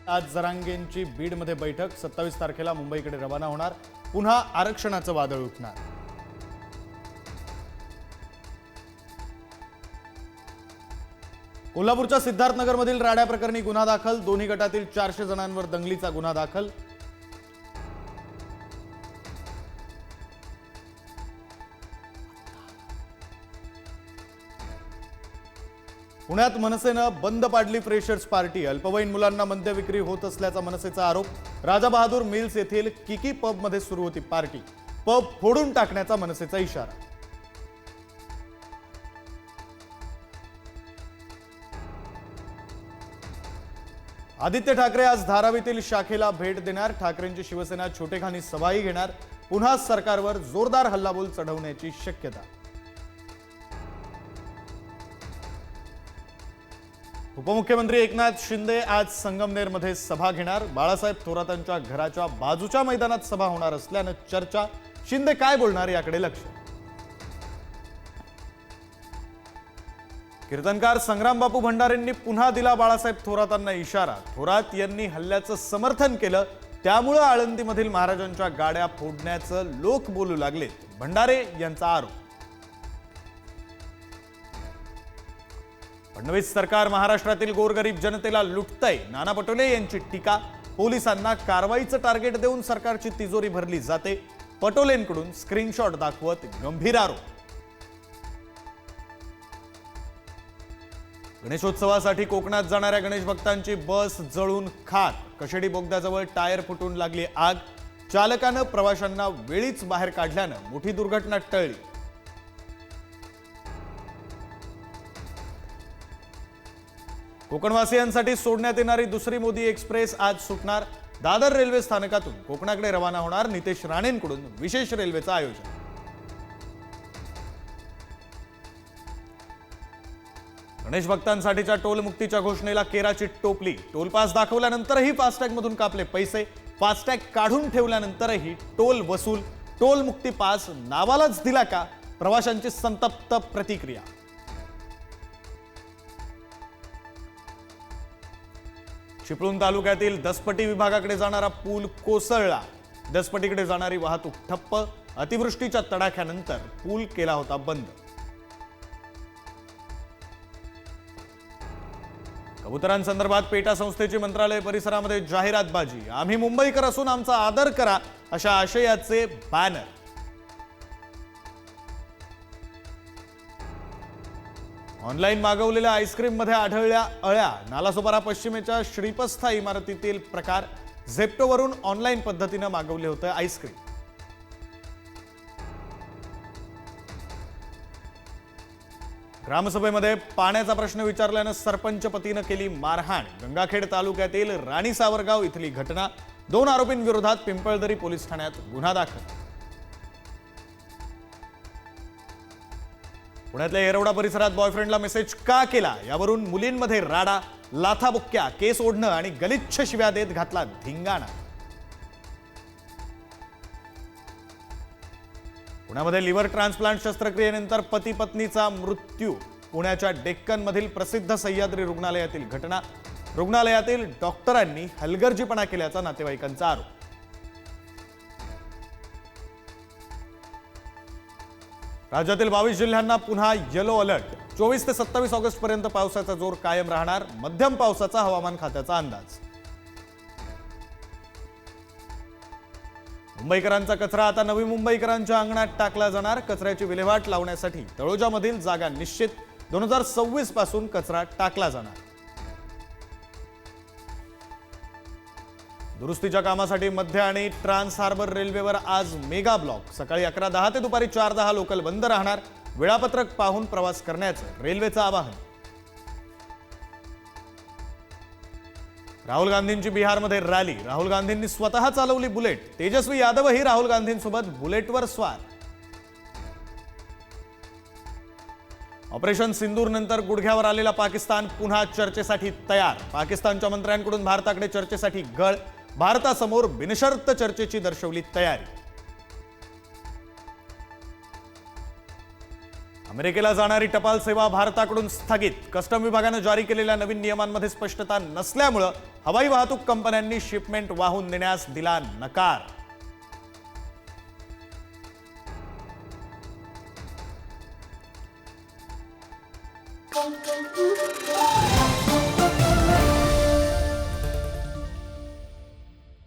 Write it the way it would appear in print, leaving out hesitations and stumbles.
आज जरांगेंची बीडमध्ये बैठक 27 तारखेला मुंबईकडे रवाना होणार। पुन्हा आरक्षणाचं वादळ उठणार। कोल्हापूरच्या सिद्धार्थनगरमधील राड्या प्रकरणी गुन्हा दाखल। दोन्ही गटातील 400 जणांवर दंगलीचा गुन्हा दाखल। पुण्यात मनसेनं बंद पाडली फ्रेशर्स पार्टी। अल्पवयीन मुलांना मद्य विक्री होत असल्याचा मनसेचा आरोप। राजा बहादूर मिल्स येथील किकी पब मध्ये सुरू होती पार्टी। पब फोडून टाकण्याचा मनसेचा इशारा। आदित्य ठाकरे आज धारावीतील शाखेला भेट देणार। ठाकरेंची शिवसेना छोटेखानी सभाही घेणार। पुन्हा सरकारवर जोरदार हल्लाबोल चढवण्याची शक्यता। उपमुख्यमंत्री एकनाथ शिंदे आज संगमनेरमध्ये सभा घेणार। बाळासाहेब थोरातांच्या घराच्या बाजूच्या मैदानात सभा होणार असल्यानं चर्चा। शिंदे काय बोलणार याकडे लक्ष। कीर्तनकार संग्रामबापू भंडारेंनी पुन्हा दिला बाळासाहेब थोरातांना इशारा। थोरात यांनी हल्ल्याचं समर्थन केलं, त्यामुळे आळंदीमधील महाराजांच्या गाड्या फोडण्याचं लोक बोलू लागले, भंडारे यांचा आरोप। फडणवीस सरकार महाराष्ट्रातील गोरगरीब जनतेला लुटतंय, नाना पटोले यांची टीका। पोलिसांना कारवाईचं टार्गेट देऊन सरकारची तिजोरी भरली जाते। पटोलेंकडून स्क्रीनशॉट दाखवत गंभीर आरोप। गणेशोत्सवासाठी कोकणात जाणाऱ्या गणेश भक्तांची बस जळून खाक। कशेडी बोगद्याजवळ टायर फुटून लागली आग। चालकानं प्रवाशांना वेळीच बाहेर काढल्यानं मोठी दुर्घटना टळली। कोकणवासियांसाठी सोडण्यात येणारी दुसरी मोदी एक्सप्रेस आज सुटणार। दादर रेल्वे स्थानकातून कोकणाकडे रवाना होणार। नितेश राणेंकडून विशेष रेल्वेचं आयोजन। गणेश भक्तांसाठीच्या टोलमुक्तीच्या घोषणेला केराची टोपली। टोल पास दाखवल्यानंतरही फास्टॅग मधून कापले पैसे। फास्टॅग काढून ठेवल्यानंतरही टोल वसूल। टोलमुक्ती पास नावालाच दिला का? प्रवाशांची संतप्त प्रतिक्रिया। चिपळूण तालुक्यातील दसपटी विभागाकडे जाणारा पूल कोसळला। दसपटीकडे जाणारी वाहतूक ठप्प। अतिवृष्टीच्या तडाख्यानंतर पूल केला होता बंद। कबुतरांसंदर्भात पेटा संस्थेची मंत्रालय परिसरामध्ये जाहिरातबाजी। आम्ही मुंबईकर असून आमचा आदर करा, अशा आशयाचे बॅनर। ऑनलाईन मागवलेल्या आईस्क्रीम मध्ये आढळल्या अळ्या। नालासोपारा पश्चिमेच्या श्रीपस्था इमारतीतील प्रकार। झेप्टोवरून ऑनलाईन पद्धतीने मागवले होते आईस्क्रीम। ग्रामसभेमध्ये पाण्याचा प्रश्न विचारल्यानं सरपंच पतीनं केली मारहाण। गंगाखेड तालुक्यातील राणी सावरगाव इथली घटना। 2 आरोपींविरोधात पिंपळदरी पोलीस ठाण्यात गुन्हा दाखल। पुण्यातल्या येरवडा परिसरात बॉयफ्रेंडला मेसेज का केला यावरून मुलींमध्ये राडा। लाथाबुक्क्या, केस ओढणं आणि गलिच्छ शिव्या देत घातला धिंगाणा। पुण्यामध्ये लिव्हर ट्रान्सप्लांट शस्त्रक्रियेनंतर पती पत्नीचा मृत्यू। पुण्याच्या डेक्कन मधील प्रसिद्ध सह्याद्री रुग्णालयातील घटना। रुग्णालयातील डॉक्टरांनी हलगर्जीपणा केल्याचा नातेवाईकांचा आरोप। राज्यातील 22 जिल्ह्यांना पुन्हा येलो अलर्ट। 24 ते 27 ऑगस्ट पर्यंत पावसाचा जोर कायम राहणार। मध्यम पावसाचा हवामान खात्याचा अंदाज। मुंबईकरांचा कचरा आता नवी मुंबईकरांच्या अंगणात टाकला जाणार। कचऱ्याची विल्हेवाट लावण्यासाठी तळोजामधील जागा निश्चित। 2026 पासून कचरा टाकला जाणार। दुरुस्तीच्या कामासाठी मध्य आणि ट्रान्स हार्बर रेल्वेवर आज मेगा ब्लॉक। सकाळी 11:10 ते दुपारी 4:10 लोकल बंद राहणार। वेळापत्रक पाहून प्रवास करण्याचं रेल्वेचं आवाहन। राहुल गांधींची बिहारमध्ये रॅली। राहुल गांधींनी स्वतः चालवली बुलेट। तेजस्वी यादवही राहुल गांधींसोबत बुलेटवर स्वार। ऑपरेशन सिंदूर नंतर गुडघ्यावर आलेला पाकिस्तान पुन्हा चर्चेसाठी तयार। पाकिस्तानच्या मंत्र्यांकडून भारताकडे चर्चेसाठी गळ। भारतासमोर बिनशर्त चर्चेची दर्शवली तयारी। अमेरिकेला जाणारी टपाल सेवा भारताकडून स्थगित। कस्टम विभागाने जारी केलेल्या नवीन नियमांमध्ये स्पष्टता नसल्यामुळे हवाई वाहतूक कंपन्यांनी शिपमेंट वाहून नेण्यास दिला नकार.